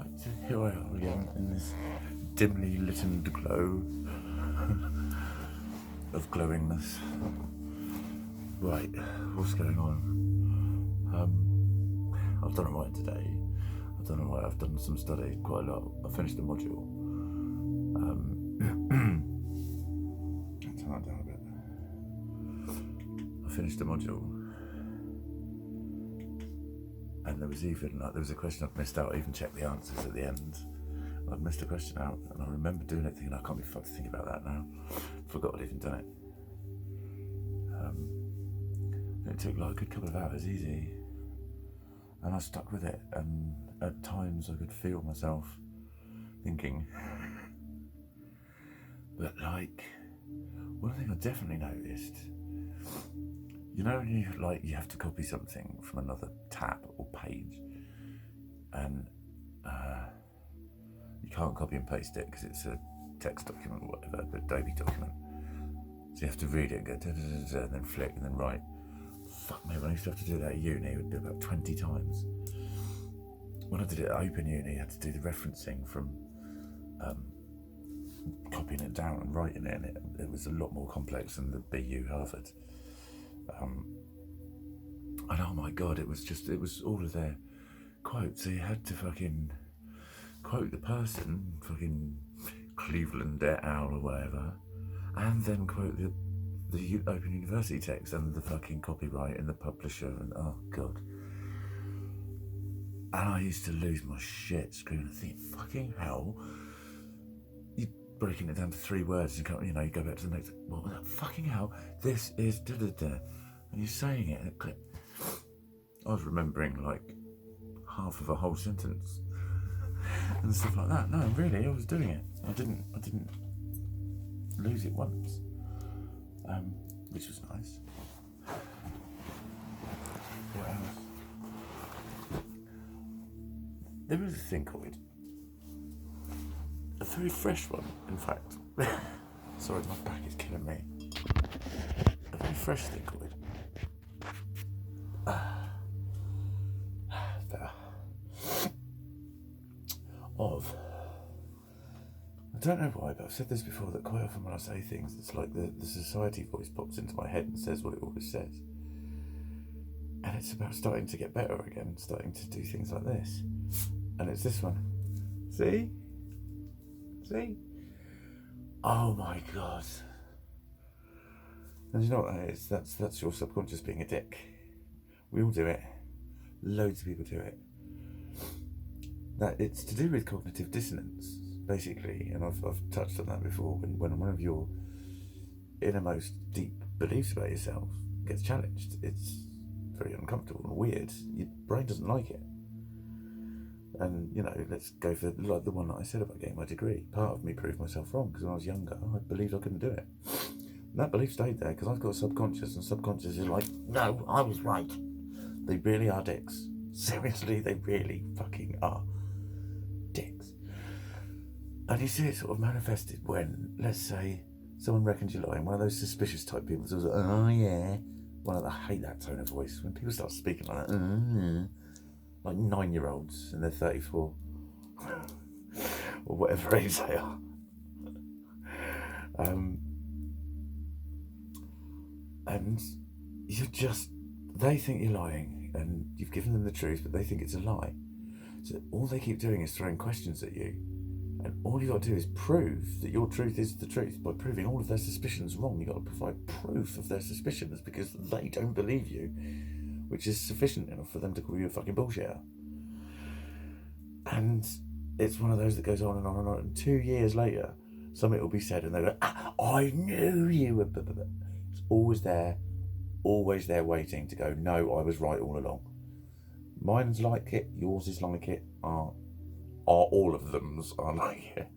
Right, so here I are again in this dimly lit glow of glowingness. Right, what's going on? I've done it right today. I've done it right. I've done some study, quite a lot. I finished the module. Turn that down a bit. I finished the module, and there was a question I'd missed out. I even checked the answers at the end. I'd missed a question out, and I remember doing it thinking, I can't be fucked to think about that now. Forgot I'd even done it. It took like a good couple of hours, easy. And I stuck with it, and at times I could feel myself thinking. But like, one thing I definitely noticed, you know, when you have to copy something from another tab or page, and you can't copy and paste it because it's a text document or whatever, the Adobe document. So you have to read it and go da, da, da, da, and then flick and then write. Fuck me, when I used to have to do that at uni, it would do about 20 times. When I did it at Open Uni, I had to do the referencing from copying it down and writing it, and it was a lot more complex than the BU Harvard. And oh my god, it was all of their quotes. So you had to fucking quote the person, fucking Cleveland et al. Or whatever, and then quote the Open University text and the fucking copyright and the publisher, and oh god. And I used to lose my shit screaming and think, fucking hell, you're breaking it down to 3 words, you go back to the next, well, fucking hell, this is da-da-da, and you're saying it, and it clicked. I was remembering like half of a whole sentence and stuff like that. No, really, I was doing it. I didn't lose it once, which was nice. What else? There is a Thankyou, a very fresh one, in fact. Sorry, my back is killing me. A very fresh Thankyou. I don't know why, but I've said this before, that quite often when I say things, it's like the society voice pops into my head and says what it always says. And it's about starting to get better again, starting to do things like this. And it's this one. See? Oh my god. And you know what that is? That's your subconscious being a dick. We all do it. Loads of people do it. That it's to do with cognitive dissonance, basically, and I've touched on that before. When one of your innermost deep beliefs about yourself gets challenged, it's very uncomfortable and weird. Your brain doesn't like it. And, let's go for like the one that I said about getting my degree. Part of me proved myself wrong, because when I was younger, I believed I couldn't do it. And that belief stayed there, because I've got a subconscious, and subconscious is like, no, I was right. They really are dicks. Seriously, they really fucking are dicks. And you see it sort of manifested when, let's say, someone reckons you're lying, one of those suspicious type people, so like, oh yeah. I hate that tone of voice. When people start speaking like that, like 9-year-olds and they're 34, or whatever age they are. And they think you're lying, and you've given them the truth, but they think it's a lie. So all they keep doing is throwing questions at you. And all you got to do is prove that your truth is the truth by proving all of their suspicions wrong. You got to provide proof of their suspicions, because they don't believe you, which is sufficient enough for them to call you a fucking bullshitter. And it's one of those that goes on and on and on. And 2 years later, something will be said, and they go, I knew you were. It's always there waiting to go, no, I was right all along. Mine's like it, yours is like it, are all of them's are like it.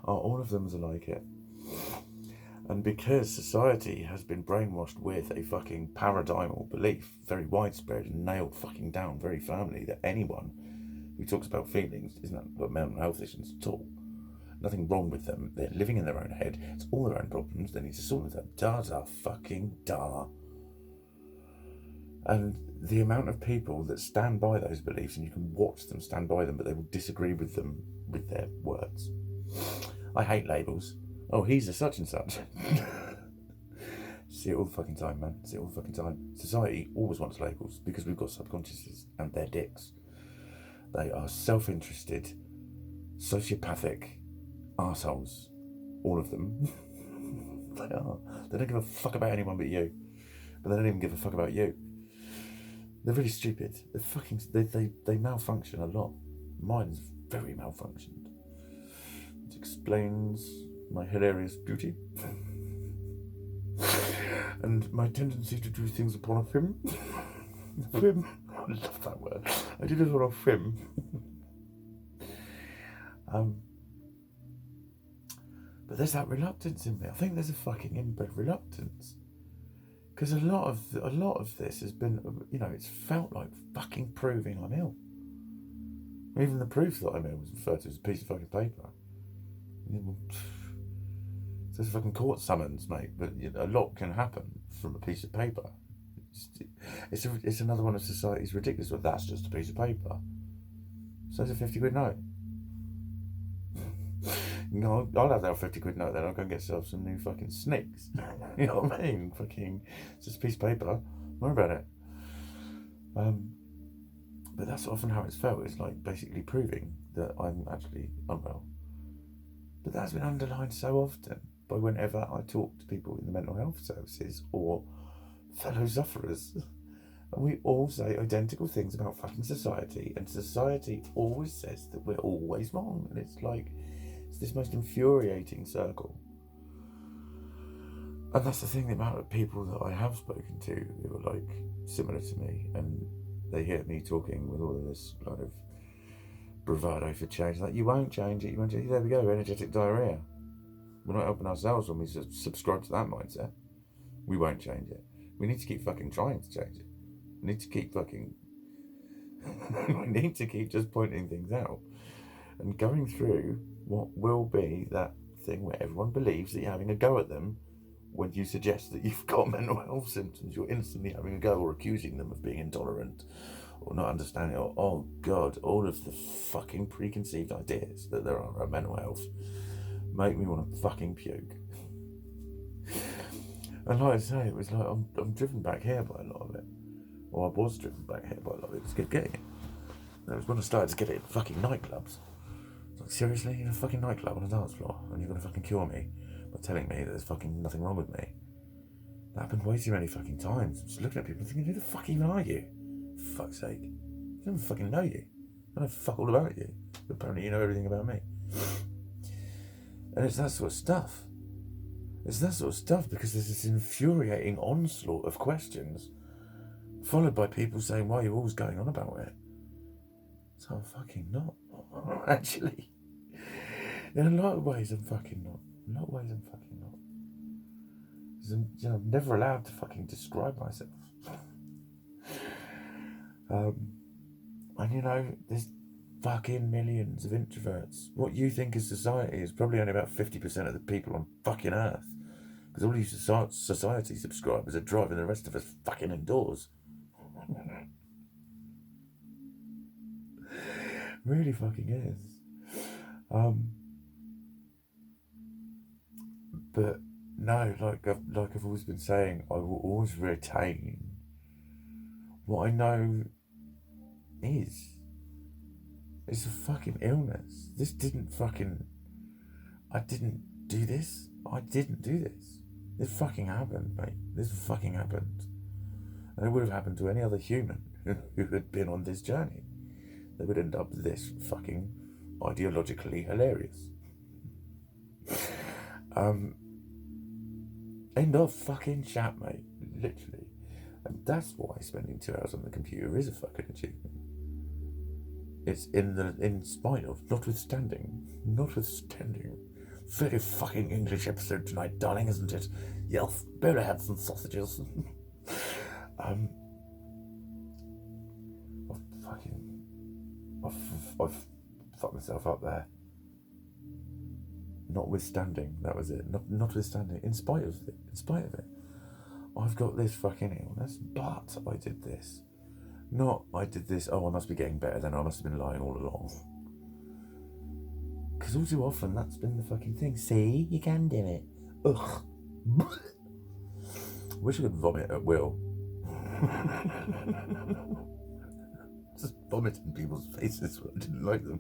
All of them's are like it. And because society has been brainwashed with a fucking paradigmal belief, very widespread and nailed fucking down very firmly, that anyone who talks about feelings isn't got mental health issues at all. Nothing wrong with them. They're living in their own head. It's all their own problems. They need to sort them out. Da fucking da. And the amount of people that stand by those beliefs, and you can watch them stand by them, but they will disagree with them with their words. I hate labels. Oh, he's a such and such. See it all the fucking time, man. See it all the fucking time. Society always wants labels because we've got subconsciouses and they're dicks. They are self-interested, sociopathic assholes. All of them. They are. They don't give a fuck about anyone but you. But they don't even give a fuck about you. They're really stupid. They're fucking. They malfunction a lot. Mine's very malfunctioned. Which explains my hilarious beauty. And my tendency to do things upon a whim. Whim. I love that word. I do this on a whim. But there's that reluctance in me. I think there's a fucking inbred reluctance. Because a lot of this has been, it's felt like fucking proving I'm ill. Even the proof that I'm ill was referred to as a piece of fucking paper. There's fucking court summons, mate, but a lot can happen from a piece of paper. It's another one of society's ridiculous, but that's just a piece of paper. So it's a 50 quid note. No, I'll have that 50 quid note then. I'll go and get myself some new fucking snicks. You know what I mean? Fucking, it's just a piece of paper. Don't worry about it. But that's often how it's felt. It's like basically proving that I'm actually unwell. But that's been underlined so often by whenever I talk to people in the mental health services or fellow sufferers. And we all say identical things about fucking society, and society always says that we're always wrong. And it's like, it's this most infuriating circle. And that's the thing, the amount of people that I have spoken to who are like similar to me, and they hear me talking with all of this kind of bravado for change, like, you won't change it, you won't change it. There we go, energetic diarrhea. We're not helping ourselves when we subscribe to that mindset. We won't change it. We need to keep fucking trying to change it. We need to keep fucking we need to keep just pointing things out and going through what will be that thing where everyone believes that you're having a go at them. When you suggest that you've got mental health symptoms, you're instantly having a go or accusing them of being intolerant or not understanding, or, oh God, all of the fucking preconceived ideas that there are about mental health make me want to fucking puke. And like I say, it was like, I'm driven back here by a lot of it. Or I was driven back here by a lot of it. Just kept getting it. And it was when I started to get it in fucking nightclubs. Like, seriously? In a fucking nightclub on a dance floor? And you're going to fucking cure me by telling me that there's fucking nothing wrong with me? That happened way too many fucking times. I'm just looking at people thinking, who the fuck even are you? For fuck's sake. I don't fucking know you. I know fuck all about you. But apparently you know everything about me. And it's that sort of stuff. It's that sort of stuff because there's this infuriating onslaught of questions followed by people saying, why are you always going on about it? So I'm fucking not. Actually. In a lot of ways I'm fucking not. In a lot of ways I'm fucking not. Because I'm never allowed to fucking describe myself. And there's fucking millions of introverts. What you think is society is probably only about 50% of the people on fucking Earth. Because all these society subscribers are driving the rest of us fucking indoors. Really fucking is. But no, like I've always been saying, I will always retain what I know is. It's a fucking illness. This didn't fucking... I didn't do this. I didn't do this. This fucking happened, mate. This fucking happened. And it would have happened to any other human who had been on this journey. They would end up this fucking ideologically hilarious. End of fucking chat, mate. Literally. And that's why spending 2 hours on the computer is a fucking achievement. It's in spite of, notwithstanding. Very fucking English episode tonight, darling, isn't it? Yes, better have some sausages. I've fucked myself up there. Notwithstanding, that was it. Notwithstanding, in spite of it. I've got this fucking illness, but I did this. Not, I did this, oh, I must be getting better, then I must have been lying all along. Because all too often, that's been the fucking thing. See, you can do it. Ugh. Wish I could vomit at will. Just vomit in people's faces when I didn't like them.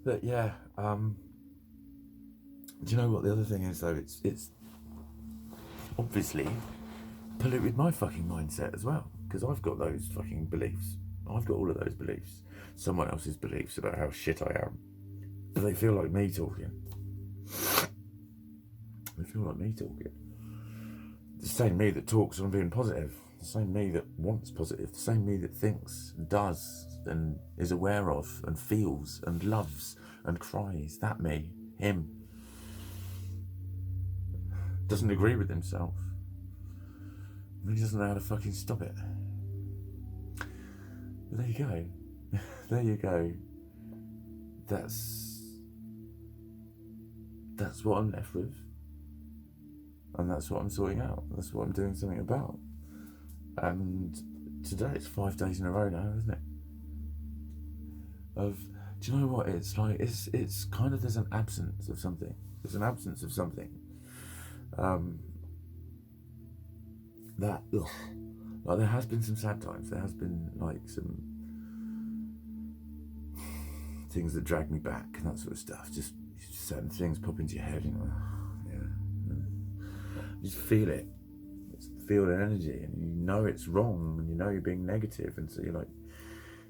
But yeah, do you know what the other thing is though? It's obviously polluted my fucking mindset as well, because I've got those fucking beliefs. I've got all of those beliefs. Someone else's beliefs about how shit I am. But they feel like me talking. They feel like me talking. The same me that talks when I'm being positive. The same me that wants positive. The same me that thinks and does and is aware of and feels and loves and cries. That me. Him. Doesn't agree with himself. He doesn't know how to fucking stop it. But there you go. There you go. That's what I'm left with. And that's what I'm sorting out. That's what I'm doing something about. And today it's 5 days in a row now, isn't it? Do you know what it's like? It's kind of, there's an absence of something. There's an absence of something. Like there has been some sad times. There has been like some things that drag me back and that sort of stuff. Just certain things pop into your head, you know. You just feel it. Just feel the energy, and you know it's wrong, and you know you're being negative, and so you're like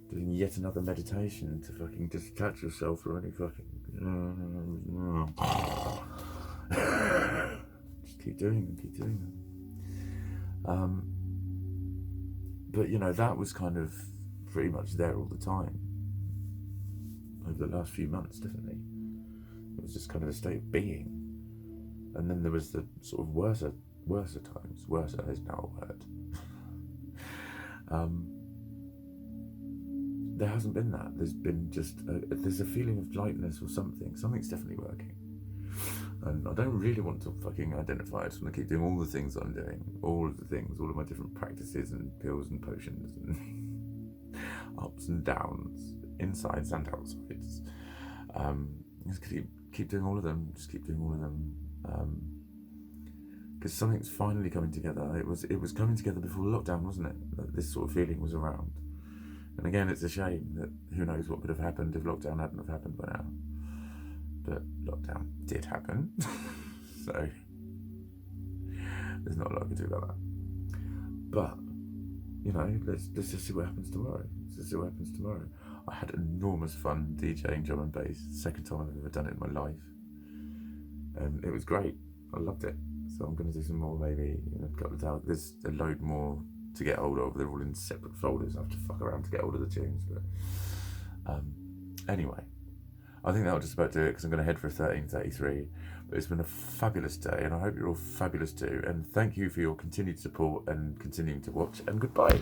doing yet another meditation to fucking detach yourself from any fucking. Just keep doing them. But you know, that was kind of pretty much there all the time over the last few months. Definitely, it was just kind of a state of being. And then there was the sort of worser times. Worser is now a word. There hasn't been that. There's been just there's a feeling of lightness or something. Something's definitely working. And I don't really want to fucking identify. I just want to keep doing all the things I'm doing. All of the things, all of my different practices and pills and potions and ups and downs, insides and outsides. Just keep doing all of them. Just keep doing all of them. Because something's finally coming together. It was coming together before lockdown, wasn't it? That this sort of feeling was around. And again, it's a shame that who knows what could have happened if lockdown hadn't have happened by now. But lockdown did happen, so there's not a lot I can do about that. But you know, let's just see what happens tomorrow. I had enormous fun DJing drum and bass. Second time I've ever done it in my life. And it was great. I loved it. So I'm going to do some more maybe in a couple of hours. There's a load more to get hold of. They're all in separate folders. I have to fuck around to get hold of the tunes. But anyway, I think that'll just about do it, because I'm going to head for 13:33. But it's been a fabulous day, and I hope you're all fabulous too. And thank you for your continued support and continuing to watch. And goodbye.